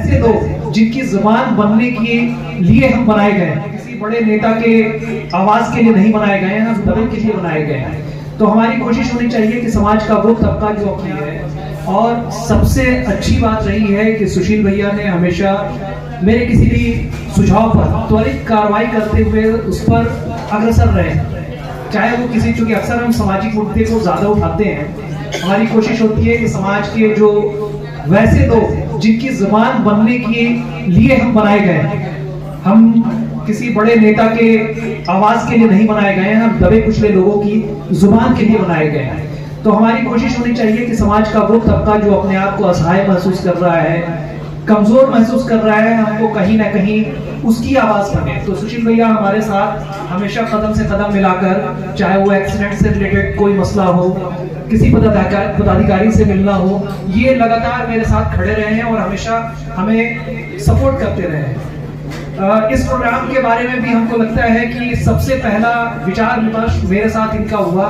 ऐसे लोग जिनकी जुबान बनने के लिए हम बनाए गए हैं, किसी बड़े नेता के आवाज के लिए नहीं बनाए गए हैं, हम दबे के लिए बनाए गए हैं। तो हमारी कोशिश होनी चाहिए कि समाज का वो तबका जो अपनी है, और सबसे अच्छी बात रही है कि सुशील भैया ने हमेशा मेरे किसी भी सुझाव पर त्वरित कार्रवाई करते हुए उस पर अग्रसर रहे, चाहे वो किसी, चूंकि अक्सर हम सामाजिक मुद्दे को ज्यादा उठाते हैं। हमारी कोशिश होती है कि समाज के जो वैसे लोग जिनकी जुबान बनने के लिए हम बनाए गए हैं, हम किसी बड़े नेता के आवाज के लिए नहीं बनाए गए हैं, हम दबे कुचले लोगों की जुबान के लिए बनाए गए हैं। तो हमारी कोशिश होनी चाहिए कि समाज का वो तबका जो अपने आप को असहाय महसूस कर रहा है, कमजोर महसूस कर रहा है, हमको कहीं ना कहीं उसकी आवाज बने। तो सुशील भैया हमारे साथ हमेशा कदम से कदम मिलाकर, चाहे वो एक्सीडेंट से रिलेटेड कोई मसला हो, किसी पदाधिकारी से मिलना हो, ये लगातार मेरे साथ खड़े रहे हैं और हमेशा हमें सपोर्ट करते रहे हैं। इस प्रोग्राम के बारे में भी हमको लगता है कि सबसे पहला विचार विमर्श मेरे साथ इनका हुआ।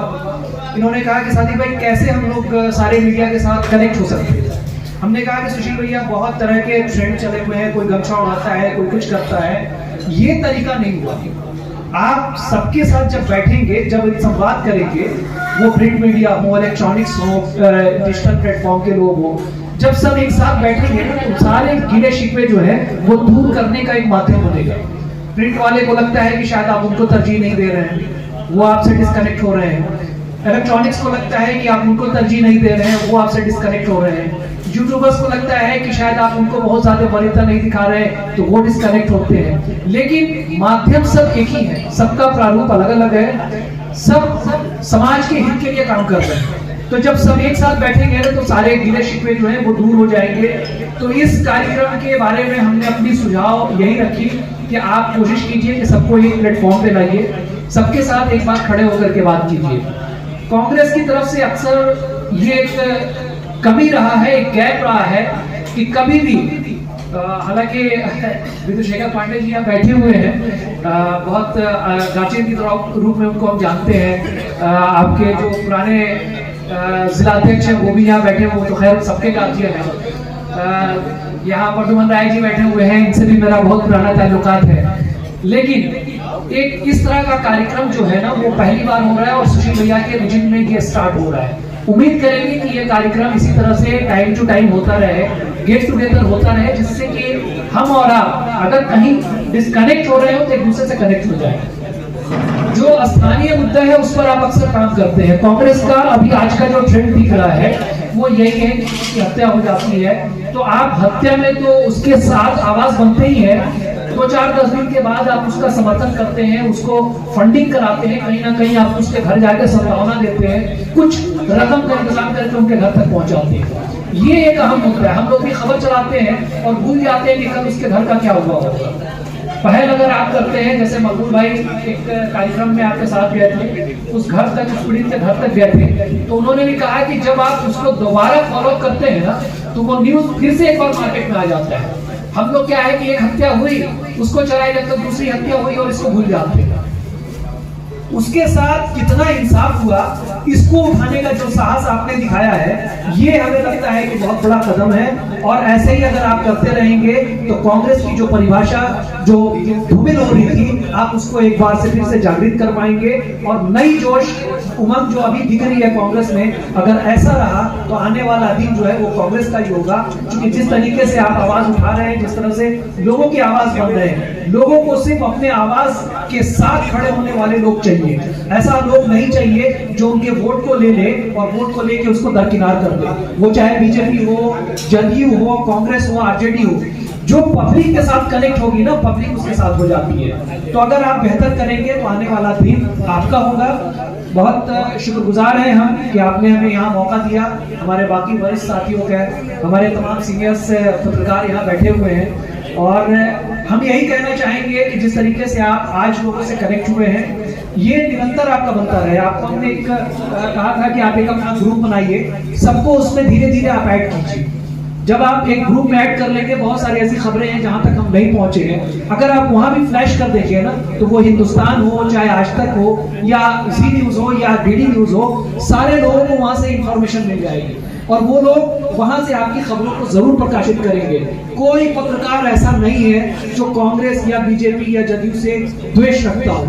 इन्होंने कहा कि साथी भाई कैसे हम लोग सारे मीडिया के साथ कनेक्ट हो सकते हैं। हमने कहा कि सुशील भैया बहुत तरह के ट्रेंड चले हुए हैं, कोई गमछा उड़ाता है, कोई कुछ करता है, ये तरीका नहीं हुआ। आप सबके साथ जब बैठेंगे, जब संवाद करेंगे, वो प्रिंट मीडिया हो, इलेक्ट्रॉनिक्स हो, डिजिटल प्लेटफॉर्म के लोग हो, जब सब एक साथ बैठेंगे तो सारे गिले शिकवे जो है वो दूर करने का एक माध्यम बनेगा। प्रिंट वाले को लगता है कि शायद आप उनको तरजीह नहीं दे रहे हैं, वो आपसे डिस्कनेक्ट हो रहे हैं। इलेक्ट्रॉनिक्स को लगता है कि आप उनको तरजीह नहीं दे रहे हैं, वो आपसे डिस्कनेक्ट हो रहे हैं। यूट्यूबर्स को लगता है कि शायद आप उनको बहुत ज्यादा वरीयता नहीं दिखा रहे हैं, तो वो डिस्कनेक्ट होते हैं। लेकिन माध्यम सब एक ही है, सबका प्रारूप अलग अलग है, सब समाज के हित के लिए काम कर रहे हैं। तो जब सब एक साथ बैठेंगे तो सारे गिले शिकवे जो है वो दूर हो जाएंगे। तो इस कार्यक्रम के बारे में हमने अपनी सुझाव यही रखी कि आप कोशिश कीजिए कि सबको एक प्लेटफॉर्म पे लाइए, सबके साथ एक बार खड़े होकर के बात कीजिए। कांग्रेस की तरफ से अक्सर ये एक कमी रहा है, एक गैप रहा है कि कभी भी, हालांकि विदुशेखर पांडे जी यहाँ बैठे हुए हैं, बहुत गार्जियन की रूप में उनको हम जानते हैं, आपके जो पुराने जिला अध्यक्ष हैं वो भी यहाँ बैठे हुए, तो खैर सबके गार्जियन हैं। यहाँ प्रद्युमन राय जी बैठे हुए हैं, इनसे भी मेरा बहुत पुराना ताल्लुकात है। लेकिन एक इस तरह का कार्यक्रम जो है ना वो पहली बार हो रहा है और सुशील भैया के रिजिम में ये स्टार्ट हो रहा है। उम्मीद करेंगे कि ये कार्यक्रम इसी तरह से टाइम टू टाइम होता रहे, गेट टुगेदर होता रहे, जिससे कि हम और आप अगर कहीं डिस्कनेक्ट हो रहे हो तो एक दूसरे से कनेक्ट हो जाए। जो स्थानीय मुद्दा है उस पर आप अक्सर काम करते हैं। कांग्रेस का अभी आज का जो ट्रेंड दिख रहा है वो यही है कि किसी की हत्या हो जाती है तो आप हत्या में तो उसके साथ आवाज बनते ही है, 2-4-10 दिन के बाद आप उसका समर्थन करते हैं, उसको फंडिंग कराते हैं, कहीं ना कहीं आप उसके घर जाकर संभावना देते हैं, कुछ रकम का इंतजाम करके उनके घर तक पहुंचाते हैं। ये एक अहम मुद्दा है। हम लोग भी खबर चलाते हैं और भूल जाते हैं कि कल उसके घर का क्या हुआ होगा। पहल अगर आप करते हैं, जैसे मकबूल भाई एक कार्यक्रम में आपके साथ गए थे, उस घर तक, उस पीड़ित के घर तक गए थे, तो उन्होंने भी कहा कि जब आप उसको दोबारा फॉलो करते हैं ना तो वो न्यूज फिर से एक बार मार्केट में आ जाता है। हम लोग क्या है कि एक हत्या हुई, उसको चलाए जब तक दूसरी हत्या हुई और इसको भूल जाते हैं। उसके साथ कितना इंसाफ हुआ, इसको उठाने का जो साहस आपने दिखाया है, ये हमें लगता है कि बहुत बड़ा कदम है। और ऐसे ही अगर आप करते रहेंगे तो कांग्रेस की जो परिभाषा जो धूमिल हो रही थी, आप उसको एक बार से फिर से जागृत कर पाएंगे और नई जोश उमंग जो अभी दिख रही है कांग्रेस में, अगर ऐसा रहा तो आने वाला दिन जो है वो कांग्रेस का ही होगा। क्योंकि जिस तरीके से आप आवाज उठा रहे हैं, जिस तरह से लोगों की आवाज बन रहे हैं, लोगों को सिर्फ अपने आवाज के साथ खड़े होने वाले लोग चाहिए। ऐसा लोग नहीं चाहिए जो उनके वोट को ले ले और वोट को लेके उसको दरकिनार कर दे। वो चाहे बीजेपी हो, जदयू हो, कांग्रेस हो, आरजेडी हो, जो पब्लिक के साथ कनेक्ट होगी ना, पब्लिक उसके साथ हो जाती है। तो अगर आप बेहतर करेंगे तो आने वाला दिन आपका होगा। बहुत शुक्रगुजार हैं हम कि आपने हमें यहाँ मौका दिया। हमारे बाकी वरिष्ठ साथियों का, हमारे तमाम सीनियर्स पत्रकार यहाँ बैठे हुए हैं और हम यही कहना चाहेंगे कि जिस तरीके से आप आज लोगों से कनेक्ट हुए हैं, ये निरंतर आपका बनता रहे। आपको हमने एक कहा था कि आप एक अपना ग्रुप बनाइए, सबको उसमें धीरे धीरे आप ऐड कीजिए। जब आप एक ग्रुप में ऐड कर लेंगे, बहुत सारी ऐसी खबरें हैं जहां तक हम नहीं पहुंचे हैं, अगर आप वहां भी फ्लैश कर देंगे ना, तो वो हिंदुस्तान हो, चाहे आज तक हो, या जी न्यूज हो, या डीडी न्यूज हो, सारे लोगों को वहां से इंफॉर्मेशन मिल जाएगी। और वो लोग वहां से आपकी खबरों को जरूर प्रकाशित करेंगे। कोई पत्रकार ऐसा नहीं है जो कांग्रेस या बीजेपी या जदयू से द्वेष रखता हो।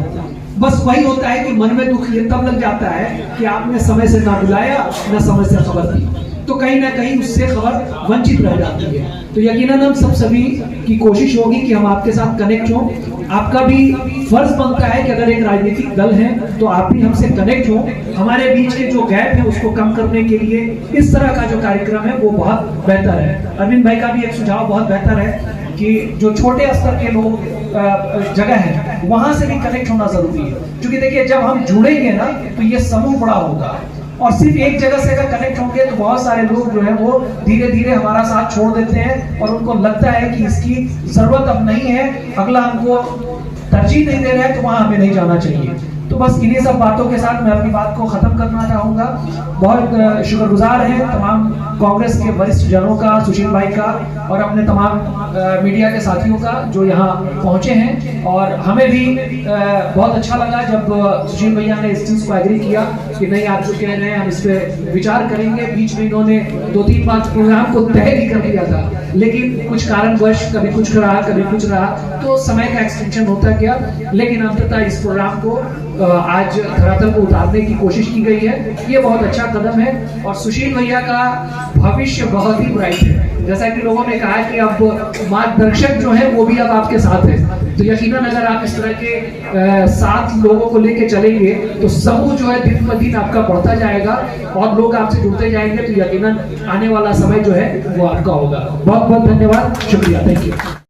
बस वही होता है कि मन में दुख ये तब लग जाता है कि आपने समय से ना बुलाया, ना समय से खबर दी, तो कहीं ना कहीं उससे खबर वंचित रह जाती है। तो यकीनन हम सब सभी की कोशिश होगी कि हम आपके साथ कनेक्ट हों। आपका भी फर्ज बनता है कि अगर एक राजनीतिक दल है तो आप भी हमसे कनेक्ट हो। हमारे बीच के जो गैप है उसको कम करने के लिए इस तरह का जो कार्यक्रम है वो बहुत बेहतर है। अरविंद भाई का भी एक सुझाव बहुत बेहतर है कि जो छोटे स्तर के लोग जगह है वहां से भी कनेक्ट होना जरूरी है, क्योंकि देखिए जब हम जुड़ेंगे ना तो ये समूह बड़ा होगा, और सिर्फ एक जगह से अगर कनेक्ट होंगे तो बहुत सारे लोग जो है वो धीरे धीरे हमारा साथ छोड़ देते हैं और उनको लगता है कि इसकी जरूरत अब नहीं है, अगला हमको तरजीह नहीं दे रहा है तो वहां हमें नहीं जाना चाहिए। तो बस इन्हीं सब बातों के साथ मैं अपनी बात को खत्म करना चाहूंगा। बहुत शुक्रगुजार हैं तमाम कांग्रेस के वरिष्ठ जनों का, सुशील भाई का और अपने तमाम मीडिया के साथियों का जो यहाँ पहुंचे हैं। और हमें भी बहुत अच्छा लगा जब सुशील भैया ने इस चीज को एग्री किया कि नहीं आप जो कह रहे हैं हम इस पे विचार करेंगे। बीच में इन्होंने 2-3 बार प्रोग्राम को तय भी कर दिया था, लेकिन कुछ कारणवश कभी कुछ रहा कभी कुछ रहा, तो समय का एक्सटेंशन होता गया, लेकिन अंततः इस प्रोग्राम को आज धरातल को उतारने की कोशिश की गई है। ये बहुत अच्छा कदम है और सुशील भैया का भविष्य बहुत ही ब्राइट है। जैसा कि लोगों ने कहा कि अब मार्गदर्शक जो है वो भी अब आपके साथ है, तो यकीनन अगर आप इस तरह के 7 लोगों को लेके चलेंगे तो समूह जो है दिन ब दिन आपका बढ़ता जाएगा और लोग आपसे जुड़ते जाएंगे, तो यकीनन आने वाला समय जो है वो आपका होगा। बहुत बहुत धन्यवाद, शुक्रिया, थैंक यू।